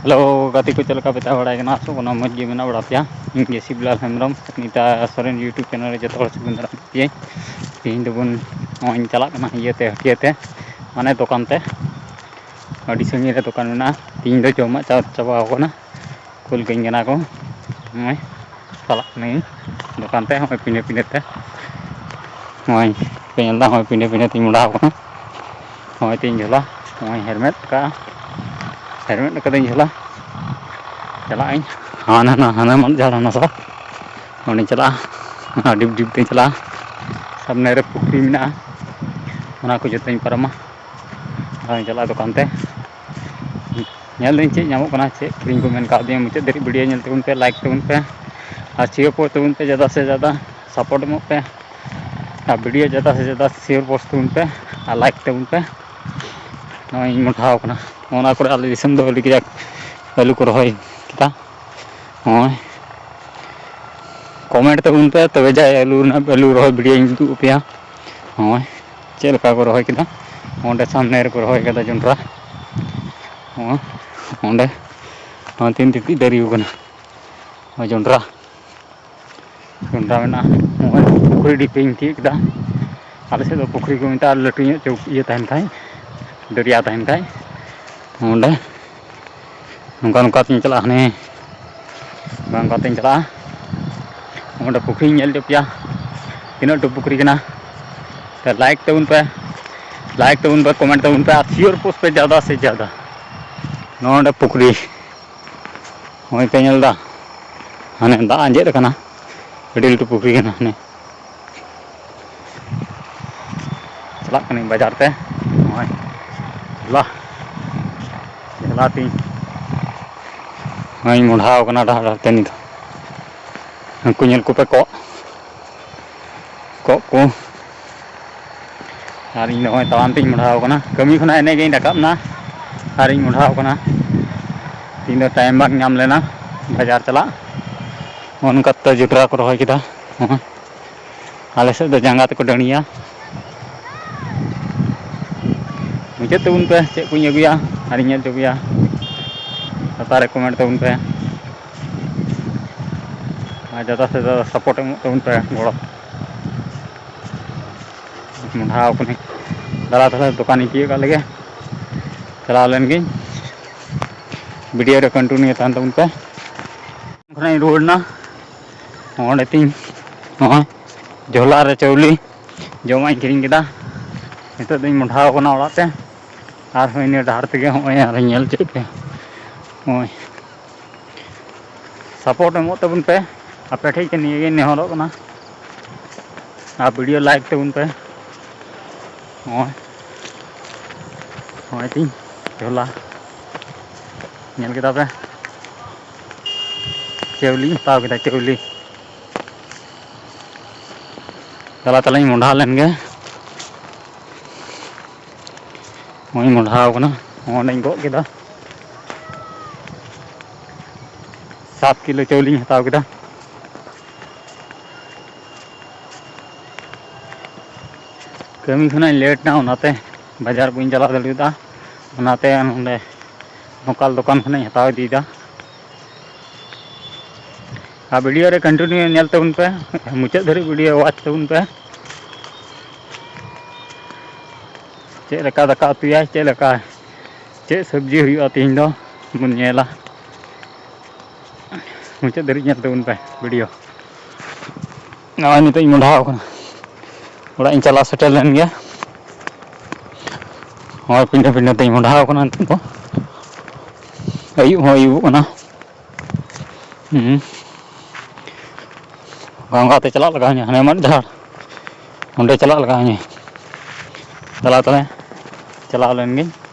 hello गति को चलका बेता बड़ा आसो मज गे मेना बड़ा पे इन शिवलाल हेम्ब्रम नीता सोरेन यूट्यूब चैनल जो सुबिन दारा पे तीन दोबन चलना इयते हटियाते माने दुकान ते अड़ी संगी रे दुकान में तीन दो जमा चाबाना कुल गई को चलनी दुकान ते पिने पिने ते हमें पिने पिने तीन मुड़ा हमें तीन झोला हमें हेलमेट का हेलमेट कदी झोला चला हाँ हाँ मन झाड़ा सा उन्हें चला डिप डिप ते चला सामने रे पुखरी में को जो पारमा चला दुकान ते चे नामों चे क्रीम को मेन का मुचाद धरी वीडियो तबन पे लाइक तबन पे और शेयर पोस्ट तबन पे ज़्यादा से ज़्यादा सपोर्ट एमोग पे और वीडियो ज़्यादा से ज़्यादा शेयर पोस्ट तबन पे और लाइक तबन पे नई मोटावना ओना को आले दिसम दो अली कजाक आलू को रही किता हाँ कमेंट तबन पे तबे जाए आलू रही वीडियो उदूग पे हाँ चलका को रही किदा ओंडे सामने रे को रही कदा जोंड्रा हाँ ओंडे हाँ तीन तिती दारी जोंड्रा जोंड्रा में पुखरी डिपे तीदा आले से पुखरी को मिता लटू चौक ये तहन खाई दरिया तहन खाई ओंडे नौका नौका तीन चला हने बांगा तीन चला ओंडे पुखरी नेल जपिया तीना टू पुखरी कना तो लाइक तबन पे कमेंट तबन पे शेयर पोस्ट पे ज़्यादा से ज़्यादा नोंडे पुखरी हमें पे नेलदा हाने दा आंजेद कना अड़ी लटू पुखरी कना हाने चला कनी बाजार ते ला चलाती हई मुढ़ाव कना डहार ते नित उनको नेल को पे को और इन तवान तीन मुढ़ाव कना कमी खुना एने गई रकाबना और इन मुढ़ाव कना तीन टाइम बाग नाम लेना बाजार चला उनका तो जुटरा को रही किदा आले से जांगा तक डणिया मुझे तबन पे चेक को अगुया और इन चुबिया तारे कमेंट तबन पे ज़्यादा से ज़्यादा सपोर्ट तबन पे गड़ो मुढ़ाव कनी दादा दादा दुकान तीय लगे चला लेन गई वीडियो रे कंटिन्यू तहन तबन पे खना रुआड़ना ओंडे तीन झोला रे चौली जमा किरिंग केदा नित दिन मुढ़ाव कना ओड़ाते और इन डहार तेगे हमें नेल चे पे सपोर्ट एमो तबन पे आपे ठेके निये नेहरों कना आप वीडियो लाइक तबन पे हमें तीन झोला नेल केदा पे चौली हताव केदा चौली चला तला मुढ़ा लेन गे हमें मुढ़ाव कना ओंडे गो केदा 7 किलो चौली हताव केदा कमी खुना लेट ना उनाते बाजार बी चला दाड़ा उनाते नोंडे लोकल दुकान खुना हताव इदीदा आ वीडियो रे कंटिन्यू नेल तबन पे मुचाद धरी वीडियो वाच तबन पे चे लका दाका उतुया चे लका चे सब्जी हुआ तीन दो बन नेला मुचाद धरी नेल तबन पे वीडियो नवा नित मुढ़ाव कना ओड़ा इन चला सेटल लेन गया और पिंडे पिंडे ते मुढ़ाव कना तो अयुब अयुब कना गंगा ते चला लगा हने मन झाड़ ओंडे चला लगा चला तले चला लेन गई